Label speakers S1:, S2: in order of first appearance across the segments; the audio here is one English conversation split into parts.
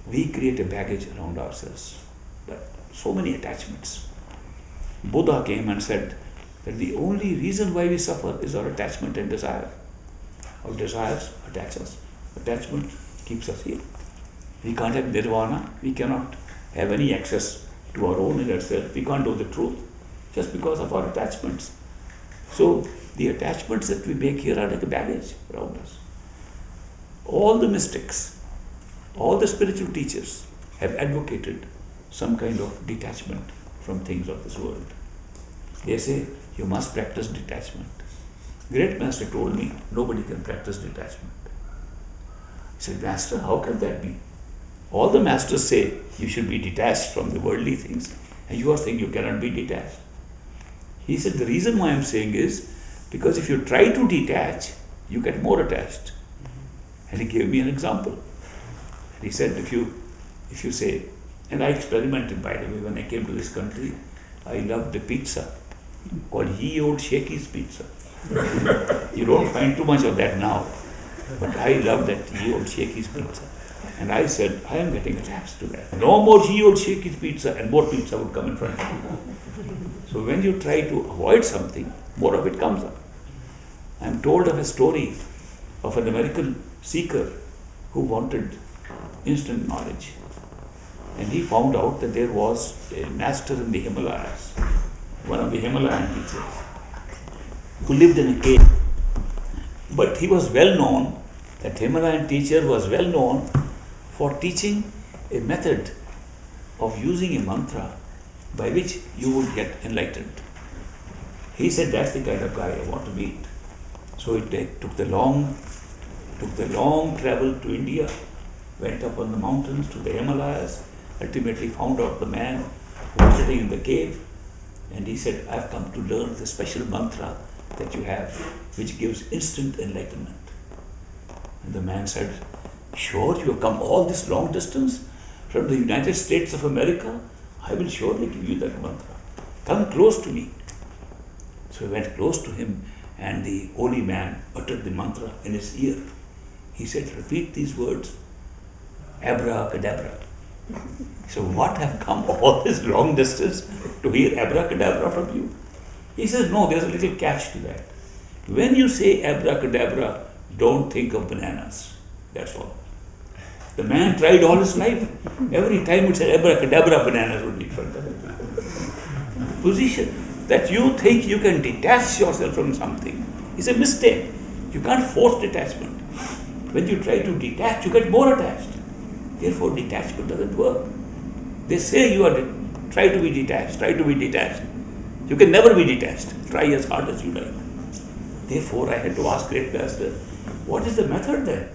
S1: we create a baggage around ourselves. But so many attachments. Buddha came and said that the only reason why we suffer is our attachment and desire. Our desires attach us. Attachment keeps us here. We can't have nirvana. We cannot have any access to our own inner self. We can't know the truth just because of our attachments. So the attachments that we make here are like a baggage around us. All the mystics, all the spiritual teachers have advocated some kind of detachment from things of this world. They say you must practice detachment. Great Master told me nobody can practice detachment. I said, Master, how can that be? All the masters say you should be detached from the worldly things, and you are saying you cannot be detached. He said, the reason why I am saying is because if you try to detach, you get more attached. And he gave me an example. And he said, if you say, and I experimented, by the way, when I came to this country, I loved the pizza called Ye Old Shakey's Pizza. You don't find too much of that now, but I love that Ye Old Shakey's Pizza. And I said, I am getting attached to that. No more Ye Old Shakey's Pizza, and more pizza would come in front of you. So when you try to avoid something, more of it comes up. I am told of a story of an American seeker who wanted instant knowledge. And he found out that there was a master in the Himalayas, one of the Himalayan teachers, who lived in a cave. But he was well known, that Himalayan teacher was well known for teaching a method of using a mantra by which you would get enlightened. He said, that's the kind of guy I want to meet. So it took the long travel to India, went up on the mountains to the Himalayas, ultimately found out the man who was sitting in the cave, and he said, I've come to learn the special mantra that you have, which gives instant enlightenment. And the man said, sure, you have come all this long distance from the United States of America? I will surely give you that mantra. Come close to me. So he went close to him, and the holy man uttered the mantra in his ear. He said, repeat these words, abracadabra. So what have come all this long distance to hear abracadabra from you? He says, no, there's a little catch to that. When you say abracadabra, don't think of bananas. That's all. The man tried all his life. Every time it said abracadabra, bananas would be in front of him. Position that you think you can detach yourself from something is a mistake. You can't force detachment. When you try to detach, you get more attached. Therefore, detachment doesn't work. They say you are try to be detached, try to be detached. You can never be detached. Try as hard as you like. Therefore, I had to ask Great Master, what is the method then?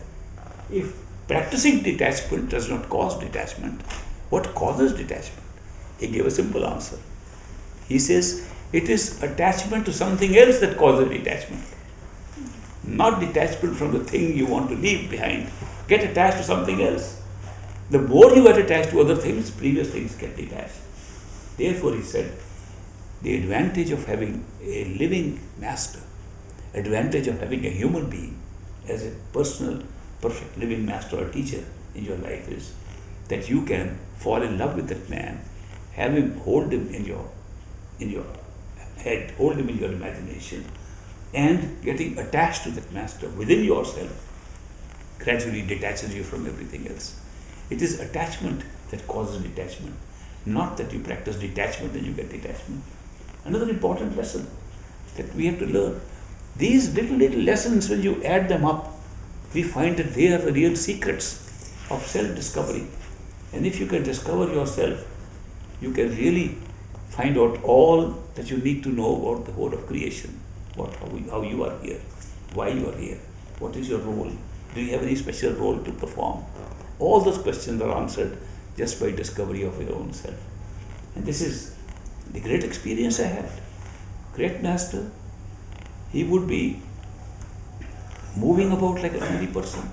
S1: If practicing detachment does not cause detachment, what causes detachment? He gave a simple answer. He says, it is attachment to something else that causes detachment. Not detachment from the thing you want to leave behind. Get attached to something else. The more you get attached to other things, previous things get detached. Therefore, he said, the advantage of having a living master, advantage of having a human being as a personal, perfect living master or teacher in your life is that you can fall in love with that man, have him, hold him in your head, hold him in your imagination, and getting attached to that master within yourself gradually detaches you from everything else. It is attachment that causes detachment, not that you practice detachment and you get detachment. Another important lesson that we have to learn. These little lessons, when you add them up, we find that they are the real secrets of self-discovery. And if you can discover yourself, you can really find out all that you need to know about the whole of creation, how you are here, why you are here, what is your role, do you have any special role to perform. All those questions are answered just by discovery of your own self. And this is the great experience I had. Great Master, he would be moving about like a free person.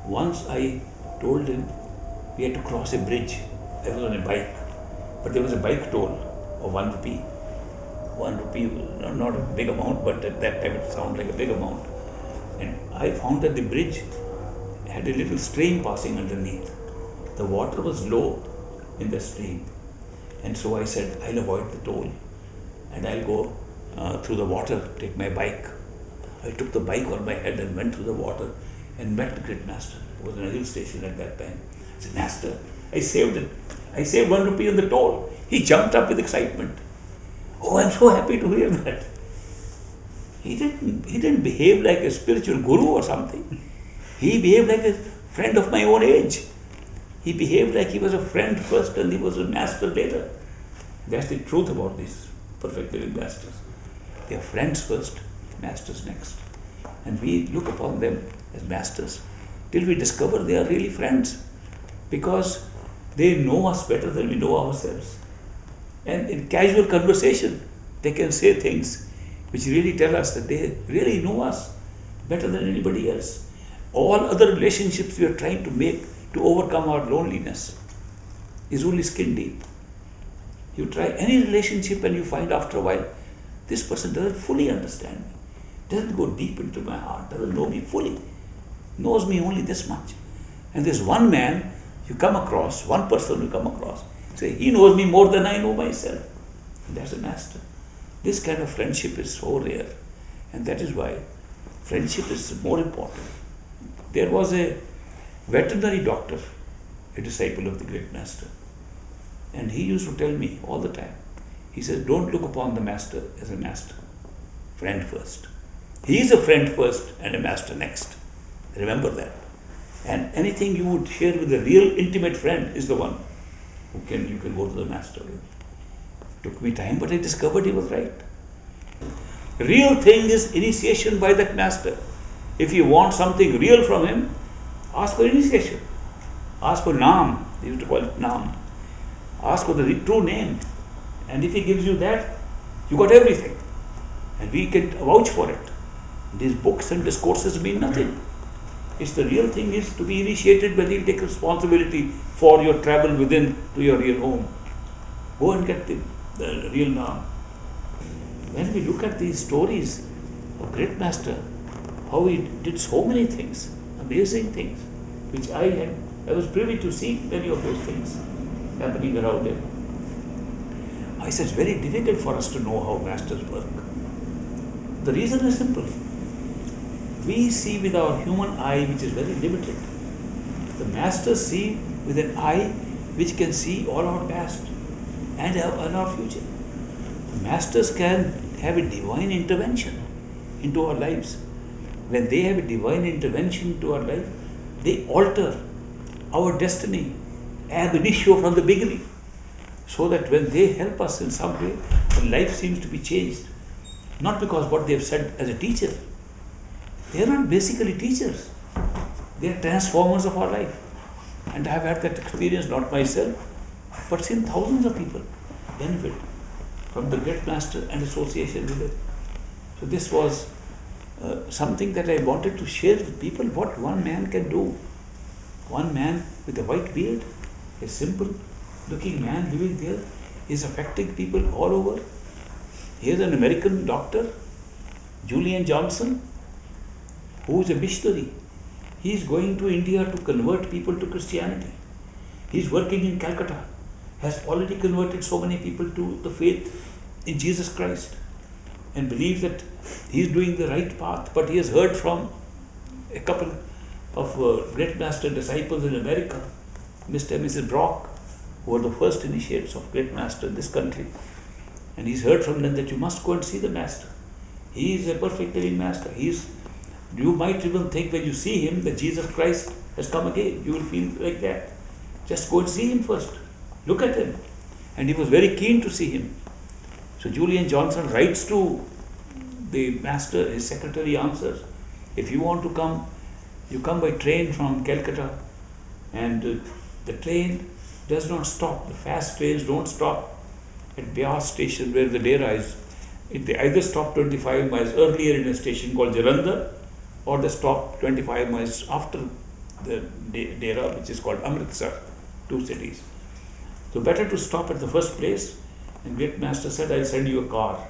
S1: Once I told him we had to cross a bridge. I was on a bike, but there was a bike toll of 1 rupee. 1 rupee, not a big amount, but at that time it sounded like a big amount. And I found that the bridge had a little stream passing underneath. The water was low in the stream. And so I said, I'll avoid the toll and I'll go through the water, take my bike. I took the bike on my head and went through the water and met the great master. It was in a hill station at that time. I said, Master, I saved it. I saved 1 rupee on the toll. He jumped up with excitement. Oh, I'm so happy to hear that. He didn't behave like a spiritual guru or something. He behaved like a friend of my own age. He behaved like he was a friend first and he was a master later. That's the truth about these perfect living masters. They are friends first, masters next. And we look upon them as masters till we discover they are really friends, because they know us better than we know ourselves. And in casual conversation, they can say things which really tell us that they really know us better than anybody else. All other relationships we are trying to make to overcome our loneliness is only skin deep. You try any relationship and you find after a while, this person doesn't fully understand me, doesn't go deep into my heart, doesn't know me fully, knows me only this much. And there's one man you come across, one person you come across, say, he knows me more than I know myself. And that's a master. This kind of friendship is so rare, and that is why friendship is more important. There was a veterinary doctor, a disciple of the great master, and he used to tell me all the time, he says, don't look upon the master as a master, friend first. He is a friend first and a master next. Remember that. And anything you would share with a real intimate friend is the one who you can go to the master with. Took me time, but I discovered he was right. Real thing is initiation by that master. If you want something real from him, ask for initiation. Ask for Naam. They used to call it Naam. Ask for the true name. And if he gives you that, you got everything. And we can vouch for it. These books and discourses mean nothing. It's the real thing is to be initiated when you take responsibility for your travel within to your real home. Go and get the real Naam. When we look at these stories of great master, how he did so many things, amazing things, which I was privy to see many of those things happening around him. I said it's very difficult for us to know how masters work. The reason is simple. We see with our human eye, which is very limited. The masters see with an eye which can see all our past and our future. The masters can have a divine intervention into our lives. When they have a divine intervention into our life, they alter our destiny ab initio from the beginning, so that when they help us in some way, our life seems to be changed. Not because what they have said as a teacher. They are not basically teachers. They are transformers of our life. And I have had that experience, not myself, but seen thousands of people benefit from the great master and association with it. So this was something that I wanted to share with people, what one man can do. One man with a white beard, a simple looking man living there, is affecting people all over. Here's an American doctor, Julian Johnson, who is a missionary. He is going to India to convert people to Christianity. He is working in Calcutta, has already converted so many people to the faith in Jesus Christ, and believes that he is doing the right path. But he has heard from a couple of great master disciples in America, Mr. and Mrs. Brock, who are the first initiates of great master in this country. And he's heard from them that you must go and see the master. He is a perfect living master. You might even think when you see him that Jesus Christ has come again. You will feel like that. Just go and see him first. Look at him. And he was very keen to see him. So Julian Johnson writes to the master, his secretary answers, if you want to come, you come by train from Calcutta, and the train does not stop. The fast trains don't stop at Beas station where the Dera is. They either stop 25 miles earlier in a station called Jalandhar, or they stop 25 miles after the Dera, which is called Amritsar, 2 cities. So better to stop at the first place. And great master said, I'll send you a car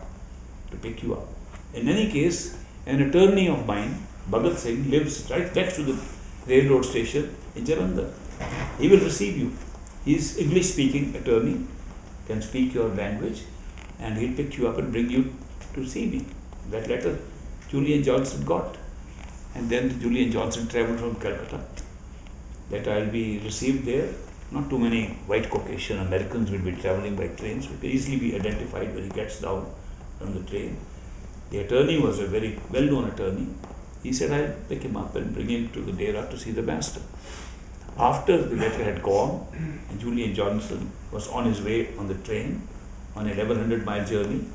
S1: to pick you up. In any case, an attorney of mine, Bhagat Singh, lives right next to the railroad station in Jalandhar. He will receive you. He is English speaking attorney, can speak your language, and he'll pick you up and bring you to see me. That letter Julian Johnson got. And then Julian Johnson travelled from Calcutta, that I'll be received there. Not too many white Caucasian Americans will be travelling by trains, so he can easily be identified when he gets down from the train. The attorney was a very well-known attorney. He said, I'll pick him up and bring him to the Dera to see the master. After the letter had gone, and Julian Johnson was on his way on the train, on a 1100-mile journey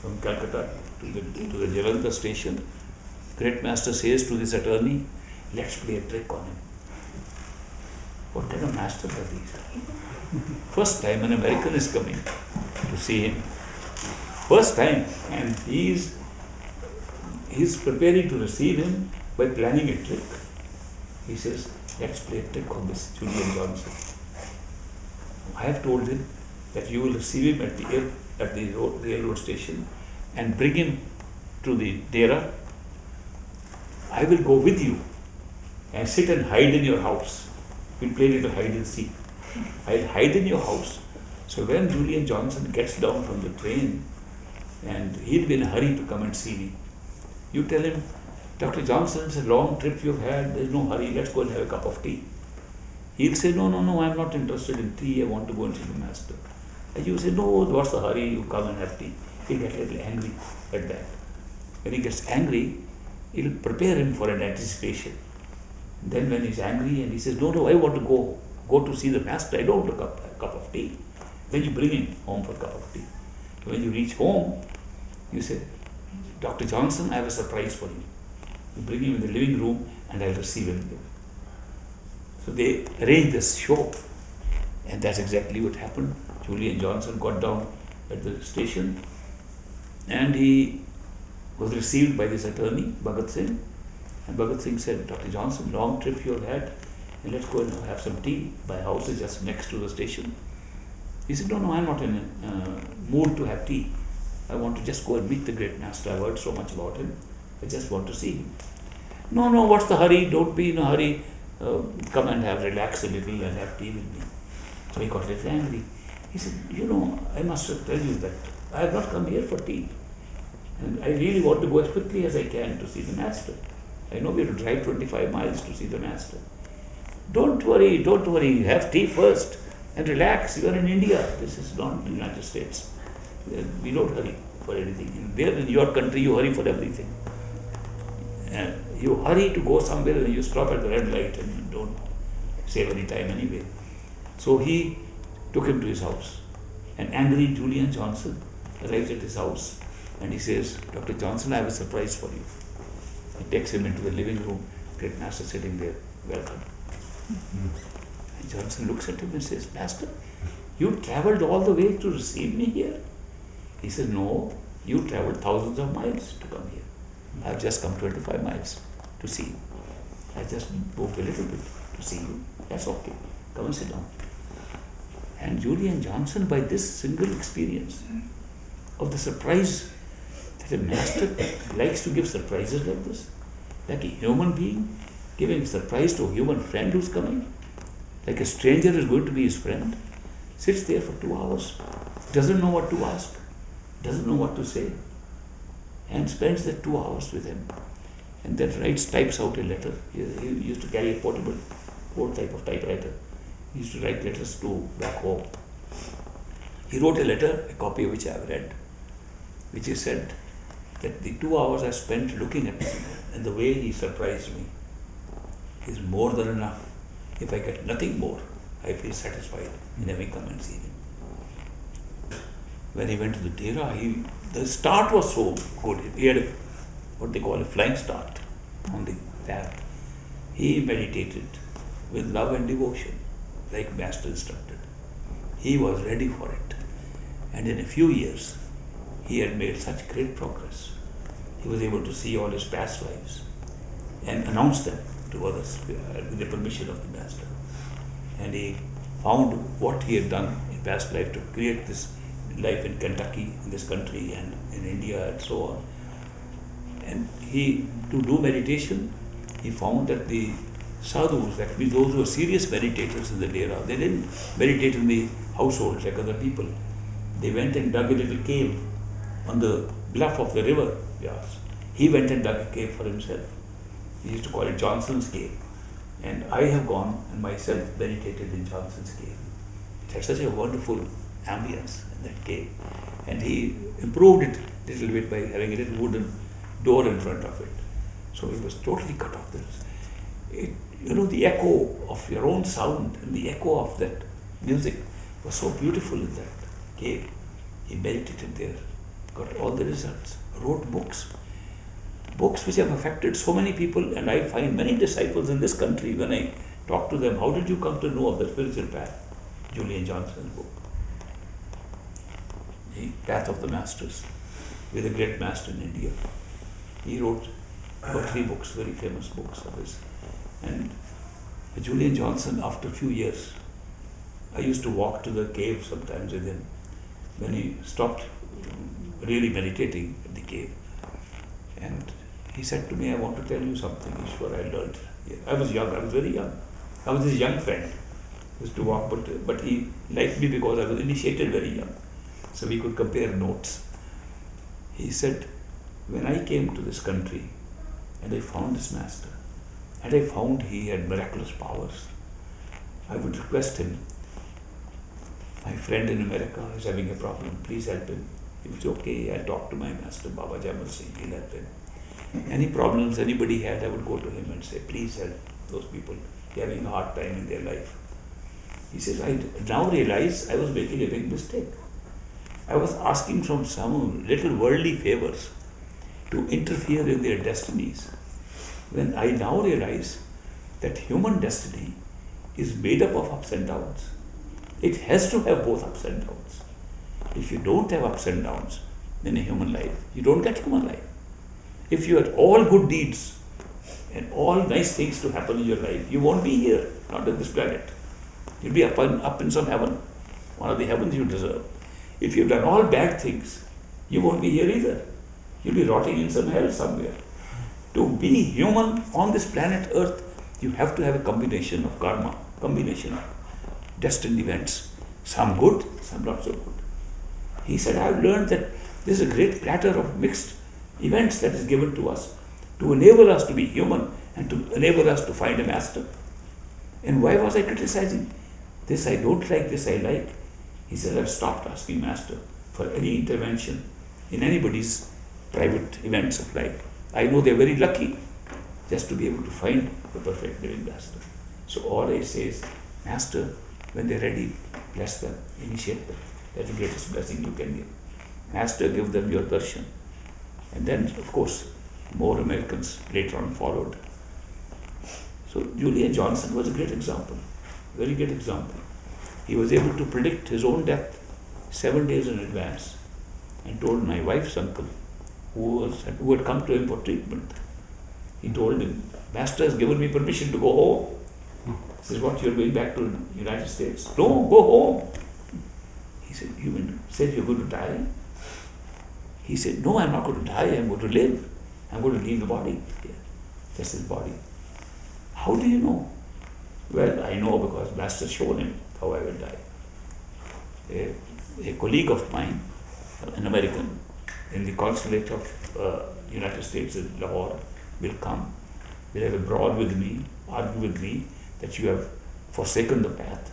S1: from Calcutta to the Jalandhar station, great master says to this attorney, let's play a trick on him. What kind of master are these? First time an American is coming to see him. First time, and he's preparing to receive him by planning a trick. He says, let's play a trick on this Julian Johnson. I have told him that you will receive him at the railroad station and bring him to the Dera. I will go with you and sit and hide in your house. We'll play a little hide and seek. I'll hide in your house. So when Julian Johnson gets down from the train, and he'll be in a hurry to come and see me, you tell him, Dr. Johnson, it's a long trip you've had, there's no hurry, let's go and have a cup of tea. He'll say, no, I'm not interested in tea, I want to go and see the master. And you say, no, what's the hurry, you come and have tea. He'll get a little angry at that. When he gets angry, it'll prepare him for an anticipation. Then when he's angry and he says, no, I want to go to see the master, I don't want a cup of tea. Then you bring him home for a cup of tea. When you reach home, you say, Dr. Johnson, I have a surprise for you. You bring him in the living room and I'll receive him there. So they arranged this show, and that's exactly what happened. Julian Johnson got down at the station and he was received by this attorney, Bhagat Singh. And Bhagat Singh said, Dr. Johnson, long trip you have had, and let's go and have some tea. My house is just next to the station. He said, no, I'm not in a mood to have tea. I want to just go and meet the great master. I've heard so much about him. I just want to see him. No, what's the hurry? Don't be in a hurry. Come and relax a little and have tea with me. So he got a little angry. He said, I must tell you that I have not come here for tea. And I really want to go as quickly as I can to see the master. I know we have to drive 25 miles to see the master. Don't worry. Have tea first and relax. You are in India. This is not the United States. We don't hurry for anything. There in your country, you hurry for everything. You hurry to go somewhere and you stop at the red light and you don't save any time anyway. So he took him to his house. And angry Julian Johnson arrives at his house and he says, Dr. Johnson, I have a surprise for you. He takes him into the living room, great master sitting there, welcome. And Johnson looks at him and says, Master, you travelled all the way to receive me here? He says, no, you travelled thousands of miles to come here. I have just come 25 miles to see you. I just moved a little bit to see you. That's okay. Come and sit down. And Julian Johnson, by this single experience of the surprise, that a master likes to give surprises like this, like a human being giving a surprise to a human friend who's coming, like a stranger is going to be his friend, sits there for 2 hours, doesn't know what to ask, doesn't know what to say, and spends the 2 hours with him. And then types out a letter. He used to carry a portable, old type of typewriter. He used to write letters to back home. He wrote a letter, a copy of which I have read, which he said that the 2 hours I spent looking at him and the way he surprised me is more than enough. If I get nothing more, I feel satisfied in having come and seen him. When he went to the Dera, the start was so good. He had what they call a flying start on the path. He meditated with love and devotion, like Master instructed. He was ready for it. And in a few years, he had made such great progress. He was able to see all his past lives and announce them to others with the permission of the Master. And he found what he had done in past life to create this life in Kentucky, in this country, and in India, and so on. And to do meditation, he found that the sadhus, that means those who were serious meditators in the Dera, they didn't meditate in the household like other people. They went and dug a little cave on the bluff of the river. Yes. He went and dug a cave for himself. He used to call it Johnson's Cave. And I have gone and myself meditated in Johnson's Cave. It had such a wonderful ambience in that cave. And he improved it a little bit by having a little wooden door in front of it. So it was totally cut off. The echo of your own sound and the echo of that music was so beautiful in that cave. He meditated there, got all the results, wrote books which have affected so many people, and I find many disciples in this country when I talk to them, how did you come to know of the spiritual path? Julian Johnson's book, The Path of the Masters, with a great master in India. He wrote about 3 books, very famous books of his. And Julian Johnson, after a few years, I used to walk to the cave sometimes with him when he stopped really meditating at the cave. And he said to me, I want to tell you something, Ishwar, I learned. I was young, I was very young. I was his young friend. I used to walk, but he liked me because I was initiated very young. So we could compare notes. He said, when I came to this country and I found this master, and I found he had miraculous powers, I would request him, my friend in America is having a problem, please help him. He would say, okay, I'll talk to my master, Baba Jamal Singh, he'll help him. Any problems anybody had, I would go to him and say, please help those people having a hard time in their life. He says, I now realize I was making a big mistake. I was asking from some little worldly favors to interfere in their destinies. When I now realize that human destiny is made up of ups and downs. It has to have both ups and downs. If you don't have ups and downs in a human life, you don't get human life. If you had all good deeds and all nice things to happen in your life, you won't be here, not on this planet. You'll be up in some heaven, one of the heavens you deserve. If you've done all bad things, you won't be here either. You'll be rotting in some hell somewhere. To be human on this planet Earth, you have to have a combination of karma, combination of destined events, some good, some not so good. He said, I've learned that this is a great platter of mixed events that is given to us to enable us to be human and to enable us to find a master. And why was I criticizing? This I don't like, this I like. He said, I've stopped asking master for any intervention in anybody's private events of life. I know they're very lucky just to be able to find the perfect living master. So all I say is, master, when they're ready, bless them, initiate them. That's the greatest blessing you can give. Master, give them your darshan. And then, of course, more Americans later on followed. So Julian Johnson was a great example, very great example. He was able to predict his own death 7 days in advance and told my wife's uncle, who had come to him for treatment. He told him, Master has given me permission to go home. He says, what, you're going back to the United States? No, go home. He said, you said you're going to die? He said, no, I'm not going to die, I'm going to live. I'm going to leave the body. Yeah, that's his body. How do you know? Well, I know because Master showed him how I will die. A colleague of mine, an American, in the consulate of United States in Lahore, will come, will have a brawl with me, argue with me that you have forsaken the path.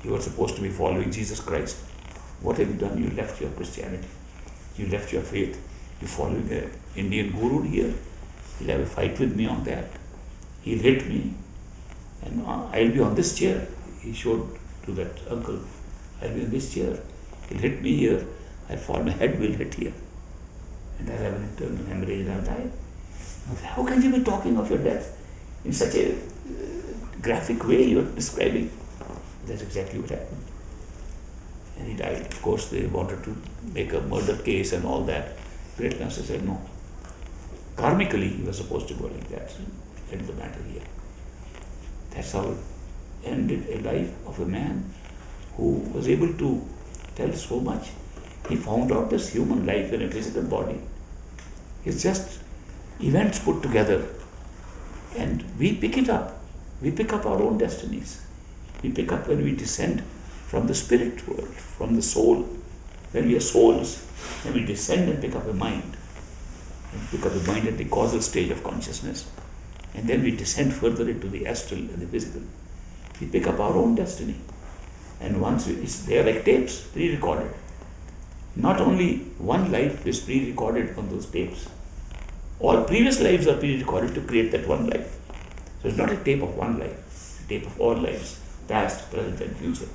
S1: You are supposed to be following Jesus Christ. What have you done? You left your Christianity. You left your faith. You're following an Indian guru here. He'll have a fight with me on that. He'll hit me. And I'll be on this chair. He showed to that uncle. I'll be on this chair. He'll hit me here. I'll fall. My head will hit here. And I'll have an internal hemorrhage and I'll die. How can you be talking of your death in such a graphic way you're describing? That's exactly what happened. And he died. Of course, they wanted to make a murder case and all that. Great Master said no. Karmically, he was supposed to go like that. End the matter here. That's how it ended a life of a man who was able to tell so much. He found out this human life in a physical body is just events put together, and we pick it up. We pick up our own destinies. We pick up when we descend from the spirit world, from the soul. When we are souls, then we descend and pick up a mind. And pick up the mind at the causal stage of consciousness. And then we descend further into the astral and the physical. We pick up our own destiny. And once they are like tapes, pre-recorded. Not only one life is pre-recorded on those tapes. All previous lives are pre-recorded to create that one life. So it's not a tape of one life, it's a tape of all lives, past, present and future.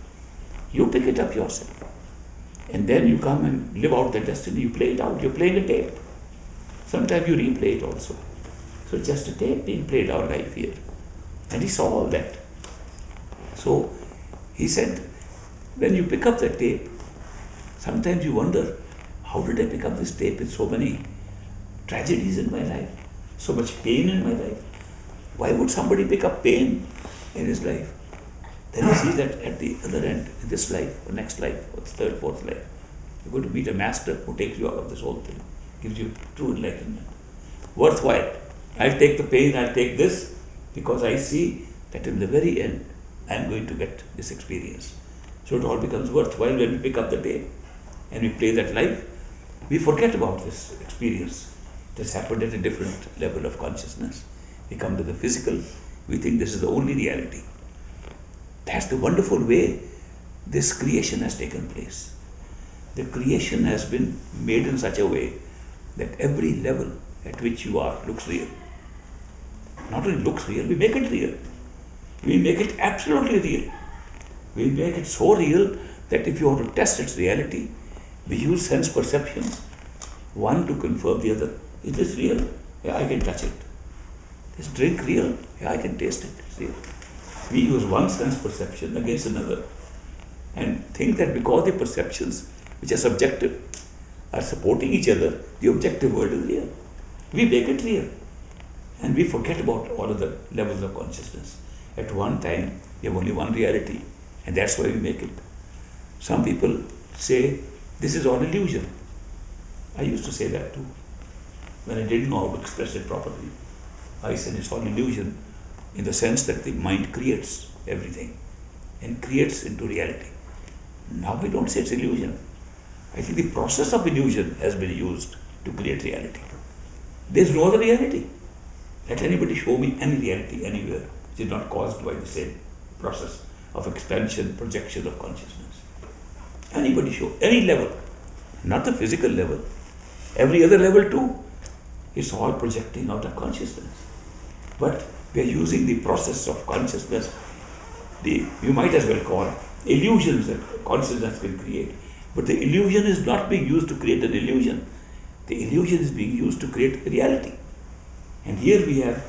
S1: You pick it up yourself. And then you come and live out the destiny, you play it out, you're playing a tape. Sometimes you replay it also. So it's just a tape being played our life here. And he saw all that. So he said, when you pick up that tape, sometimes you wonder, how did I pick up this tape with so many tragedies in my life, so much pain in my life? Why would somebody pick up pain in his life? Then you see that at the other end, in this life, or next life, or third, fourth life, you're going to meet a master who takes you out of this whole thing, gives you true enlightenment. Worthwhile. I'll take the pain, I'll take this, because I see that in the very end, I'm going to get this experience. So it all becomes worthwhile when we pick up the tape and we play that life. We forget about this experience that's happened at a different level of consciousness. We come to the physical, we think this is the only reality. That's the wonderful way this creation has taken place. The creation has been made in such a way that every level at which you are looks real. Not only looks real, we make it real. We make it absolutely real. We make it so real that if you want to test its reality, we use sense perceptions, one to confirm the other. Is this real? Yeah, I can touch it. Is drink real? Yeah, I can taste it. It's real. We use one sense perception against another and think that because the perceptions which are subjective are supporting each other, the objective world is real. We make it real. And we forget about all other levels of consciousness. At one time, we have only one reality, and that's why we make it. Some people say, this is all illusion. I used to say that too. When I didn't know how to express it properly, I said it's all illusion in the sense that the mind creates everything and creates into reality. Now we don't say it's illusion. I think the process of illusion has been used to create reality. There's no other reality. Let anybody show me any reality anywhere which is not caused by the same process of expansion, projection of consciousness. Anybody show, any level, not the physical level, every other level too. It's all projecting out of consciousness. But we are using the process of consciousness, you might as well call illusions that consciousness will create. But the illusion is not being used to create an illusion. The illusion is being used to create reality. And here we have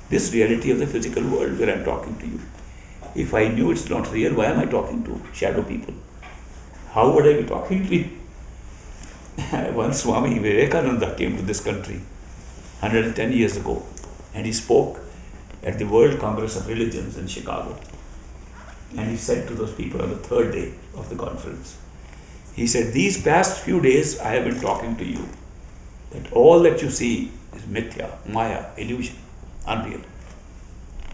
S1: this reality of the physical world where I'm talking to you. If I knew it's not real, why am I talking to shadow people? How would I be talking to you? Once Swami Vivekananda came to this country 110 years ago, and he spoke at the World Congress of Religions in Chicago. And he said to those people on the third day of the conference, he said, these past few days I have been talking to you that all that you see is mithya, maya, illusion, unreal.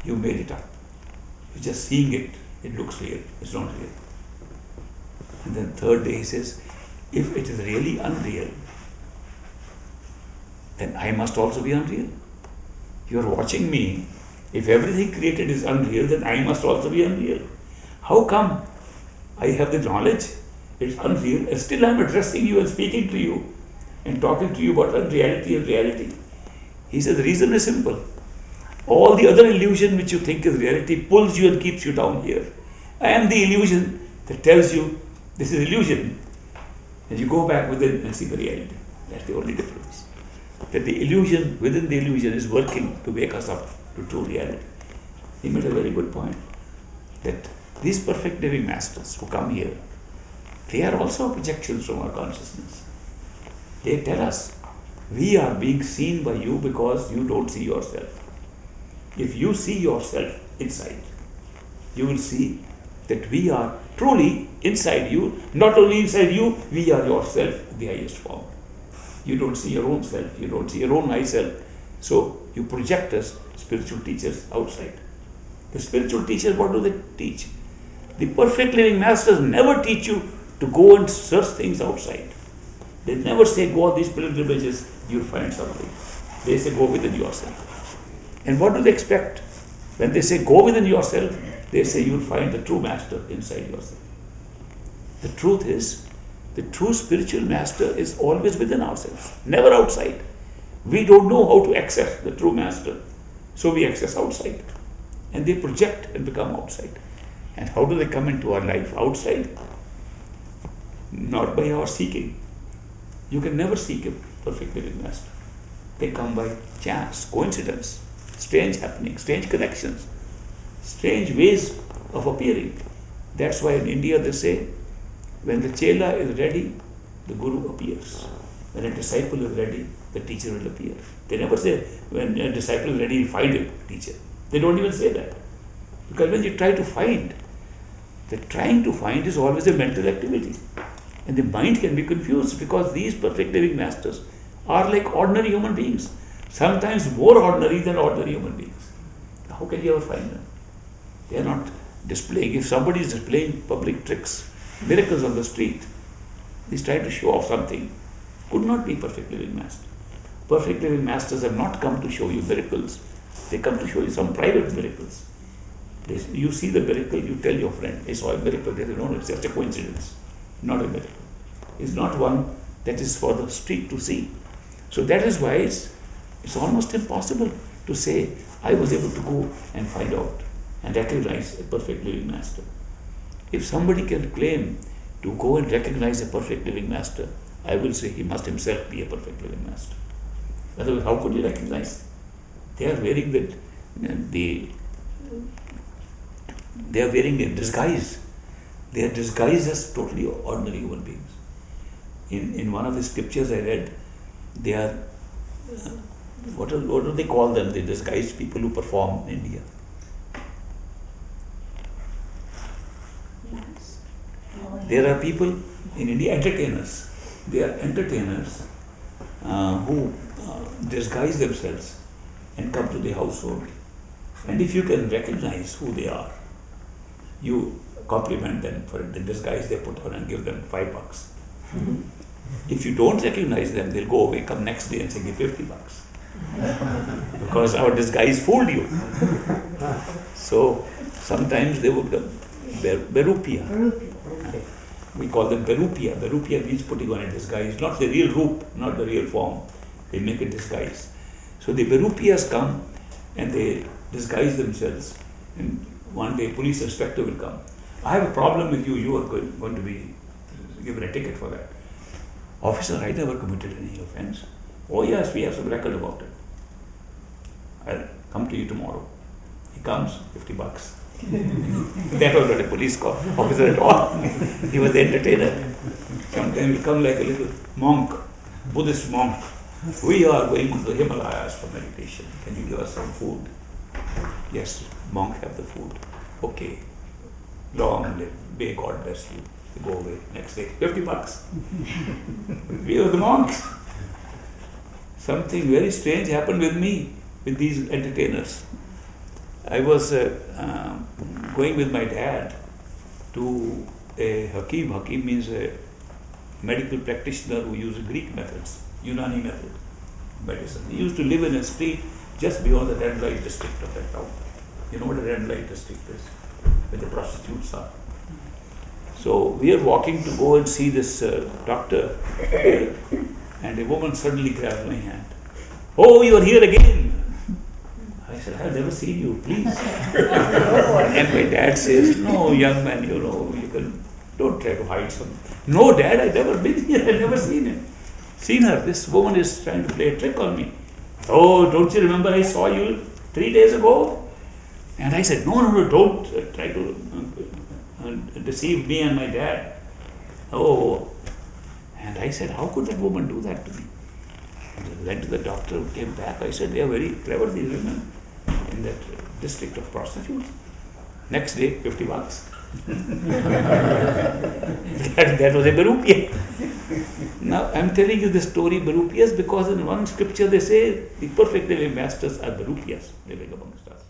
S1: You made it up. You're just seeing it. It looks real. It's not real. And then third day he says, if it is really unreal, then I must also be unreal. You're watching me. If everything created is unreal, then I must also be unreal. How come I have the knowledge it's unreal and still I'm addressing you and speaking to you and talking to you about unreality and reality? He says the reason is simple. All the other illusion which you think is reality pulls you and keeps you down here. I am the illusion that tells you this is illusion. And you go back within and see the reality. That's the only difference. That the illusion within the illusion is working to wake us up to true reality. He made a very good point. That these perfect living masters who come here, they are also projections from our consciousness. They tell us, we are being seen by you because you don't see yourself. If you see yourself inside, you will see that we are truly inside you. Not only inside you, we are yourself in the highest form. You don't see your own self, you don't see your own I self. So you project us, spiritual teachers, outside. The spiritual teachers, what do they teach? The perfect living masters never teach you to go and search things outside. They never say go on these pilgrimages, you'll find something. They say go within yourself. And what do they expect? When they say go within yourself, they say you'll find the true master inside yourself. The truth is, the true spiritual master is always within ourselves, never outside. We don't know how to access the true master, so we access outside. And they project and become outside. And how do they come into our life outside? Not by our seeking. You can never seek a perfect living master. They come by chance, coincidence, strange happenings, strange connections, strange ways of appearing. That's why in India they say, when the chela is ready, the guru appears. When a disciple is ready, the teacher will appear. They never say, when a disciple is ready, find a teacher. They don't even say that. Because when you try to find, the trying to find is always a mental activity. And the mind can be confused because these perfect living masters are like ordinary human beings, sometimes more ordinary than ordinary human beings. How can you ever find them? They are not displaying. If somebody is displaying public tricks, miracles on the street, he's trying to show off something, could not be perfect living master. Perfect living masters have not come to show you miracles. They come to show you some private miracles. You see the miracle, you tell your friend, I saw a miracle. They say, no, it's just a coincidence, not a miracle. It's not one that is for the street to see. So that is why it's almost impossible to say, I was able to go and find out and recognize a perfect living master. If somebody can claim to go and recognize a perfect living master, I will say he must himself be a perfect living master. Otherwise, how could you recognize? They are wearing they are wearing a disguise. They are disguised as totally ordinary human beings. In one of the scriptures I read, they are, what do they call them, the disguised people who perform in India?
S2: Yes.
S1: There are people in India, entertainers. They are entertainers who disguise themselves and come to the household. And if you can recognize who they are, you compliment them for the disguise they put on and give them $5. If you don't recognize them, they'll go away, come next day and say, give $50. Because our disguise fooled you. So sometimes they would come, Berupia. We call them Berupia. Berupia means putting on a disguise, not the real roop, not the real form. They make a disguise. So the Berupias come and they disguise themselves. And one day police inspector will come. I have a problem with you. You are going to be given a ticket for that. Officer, I never committed any offense. Oh yes, we have some record about it. I'll come to you tomorrow. He comes, $50. That was not a police officer at all. He was the entertainer. Sometimes he'll come like a little monk, Buddhist monk. We are going to the Himalayas for meditation. Can you give us some food? Yes, monk, have the food. Okay. Long live. May God bless you. You go away. Next day, $50. We were the monks. Something very strange happened with me, with these entertainers. I was going with my dad to a Hakim. Hakim means a medical practitioner who uses Greek methods, Unani method medicine. He used to live in a street just beyond the red light district of that town. You know what a red light district is? Where the prostitutes are. So we are walking to go and see this doctor, and a woman suddenly grabbed my hand. Oh, you are here again. I said, I have never seen you, please. And my dad says, no, young man, don't try to hide something. No, Dad, I've never been here, I've never seen her. This woman is trying to play a trick on me. Oh, don't you remember I saw you 3 days ago? And I said, no, don't try to deceive me and my dad. Oh, and I said, how could that woman do that to me? And I went to the doctor, came back. I said, they are very clever, these women, in that district of prostitutes. Next day, $50. that was a Berupia. Now, I'm telling you this story, Berupias, because in one scripture they say the perfect living masters are Berupias living amongst us.